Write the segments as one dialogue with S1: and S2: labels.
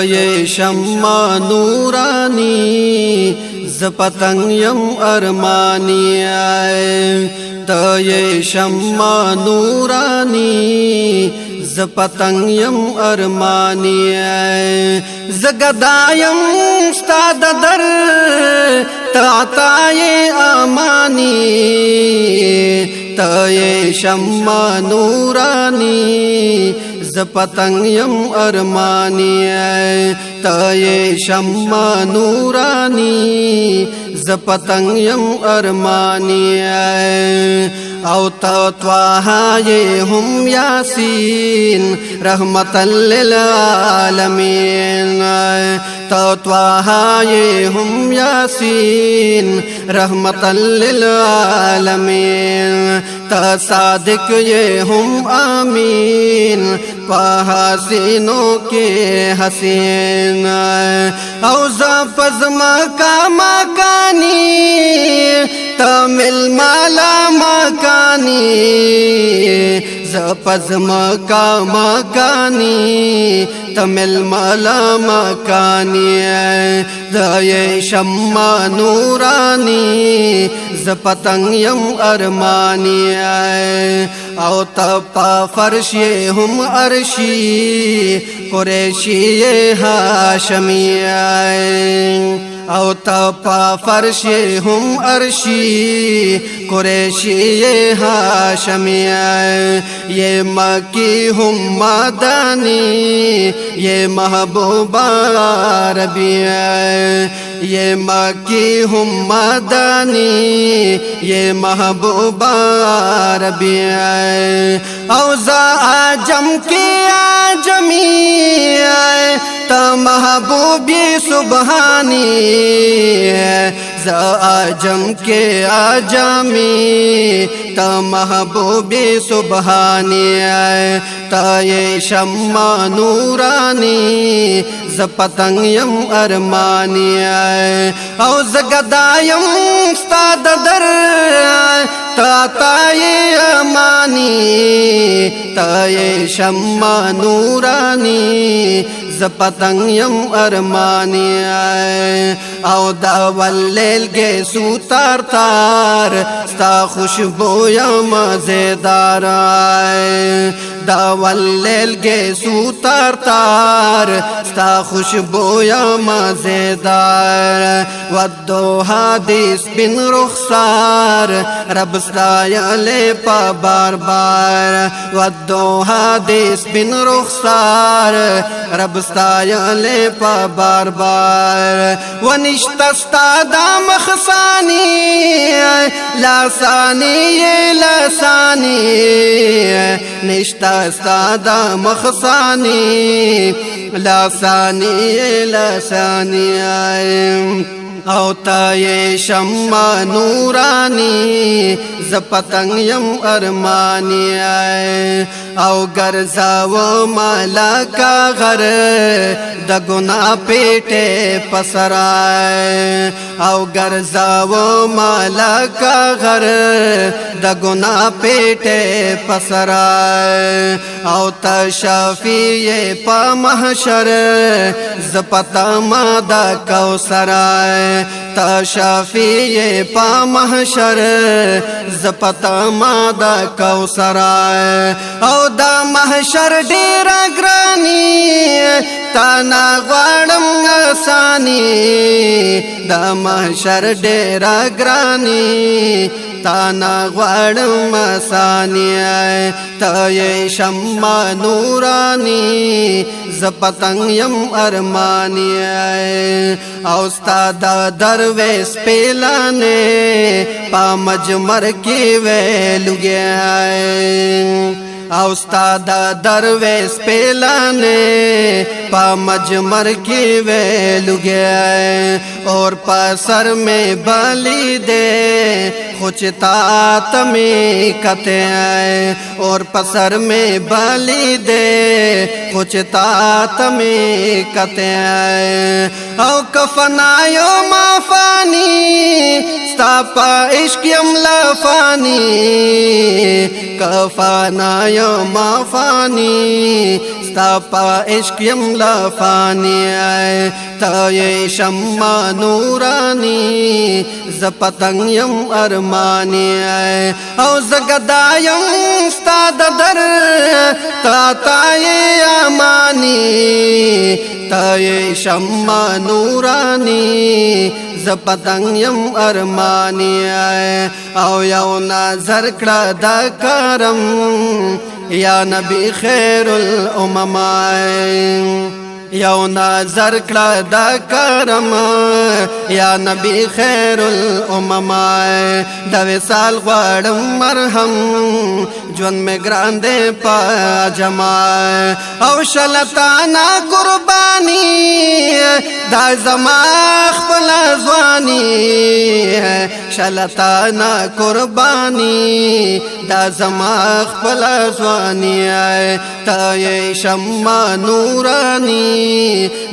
S1: ته شمع نورانی ز پتنگ یم ارمانی ته شمع نورانی ز پتنگ یم ارمانی ز گدایم ستا د در تعطای امانی ته شمع نورانی ز پتنگ یم ارمانی ته شمع نورانی ز پتنگ یم ارمانی او طه هم یاسین رحمت للعالمین طه هم یاسین رحمت للعالمین صادق هم آمین حسینوں کے حسین او زفز مکانی تمل مالا مکانی زفز مکانی تمل مالا مکانی ته شمع نورانی ز پتنگ یم ارمانی او تپا فرش هم عرشی قریشی ہاشمی او تپا فرش هم عرشی قریشی ہاشمی یہ مکی هم مدنی یہ محبوب عربی یہ مکی هم مدنی یہ محبوب عربی او زا عجم کی عجمی تا محبوبی سبحانی زا عجم کے عجمی تا محبوبی سبحانی ته شمع نورانی ز پتنگ یم ارمانی او ز گدایم ستا د در تعطای امانی ته شمع نورانی ز پتنگ یم ارمانی او دا واللیل کے سوتار تار ستا خوشبو یم مزیدار دا واللیل کے سوتار تار ستا خوشبو یم مزیدار والدوحا دیس بن رخسار رب ستایلے پا بار بار والدوحا دیس بن رخسار رب ستایلے پا بار بار ونشتستا دا مخصانی لاسانی لسانی نشتستا دا مخصانی لاسانی لسانی او ته شمع نورانی ز پتنگ یم ارمانی او گرزاو ملکا غر د گناہ پیٹے پسرائے او گرزاو ملکا غر د گناہ پیٹے پسرائے او تشفیع پا محشر ز پتا مادا کوثرائے تشفیع پا محشر ز پتا مادا کوثرائے او دا محشر ډیر ګرانی تانا غړم آسانی دا محشر ډیر ګرانی تانا غړم آسانی ته شمع نورانی ز پتنگ یم ارمانی او ستا دا درویس پیلانے پا مجمر کی ویلو گیا او ستا دا درویس پیلانے پا مجمر کی ویلو گیا اور پا سر میں بالی دے खुचता तमें कते और पसर में बली दे खुचता तमें कते औ कफनायो माफानी स्तापा इश्कियम लफानी कफनायो माफानी स्तापा इश्कियम लफानी ताये शम्मा नूरानी जपतंगयम अरमानी औ जगदायम स्तादर ताताये अमानी ताये शम्मा नूरानी जपतंगयम अरमानी औ यौ नजर कड़ा दा करम या नबी खैरुल उम्मा यौ नजर कड़ा दा करम या नबी खैरुल उम्मा द विसाल गड़म मरहम जुन में ग्रांदे पा जमा औ शलताना कुर्बानी दा जमा खपला ज़वानी शलताना कुर्बानी दा जमा खपला ज़वानी ताये शम्मा नूरानी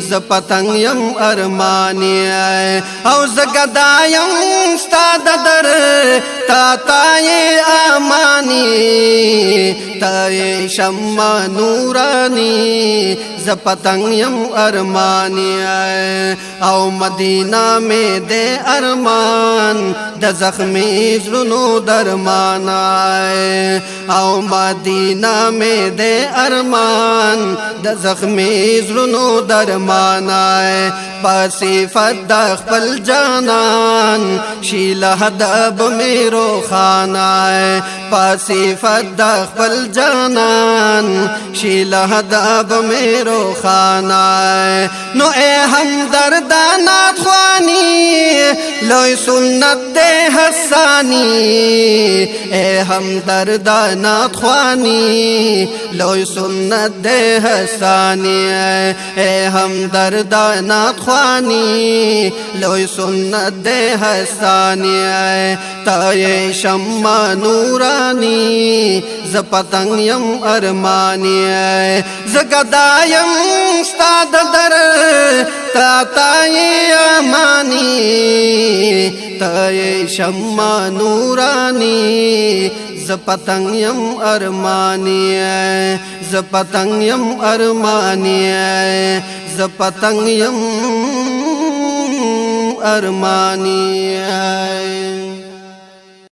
S1: जपतंगयम अरमानी औ जगदायम स्तादर ताताये अमानी ताये शम्मा नूरानी जपतंगयम अरमानी औ मदीना में दे अरमान द ज़ख्मी ज़ुल्नो दरमाना औ मदीना में दे अरमान द ज़ख्मी ज़ुल्नो दरमाना पासिफत द खपल जानान शीला दब मेरो खाना पासिफत द खपल जानान शीला दब मेरो खाना नो ए हमदर्दा नाथवानी लोई सुन्नत दे हसानी ए हमदर्दा नाथवानी लोई सुन्नत दे हसानी ए हमदर्दा नाथवानी लोई सुन्नत दे हसानी ताये शम्मा नूरानी जपतंगयम अरमानी जगदायम स्तादर ताताये अमानी ताये शम्मा नूरानी जपतंगयम अरमानी जपतंगयम अरमानी जपतंगयम अरमानी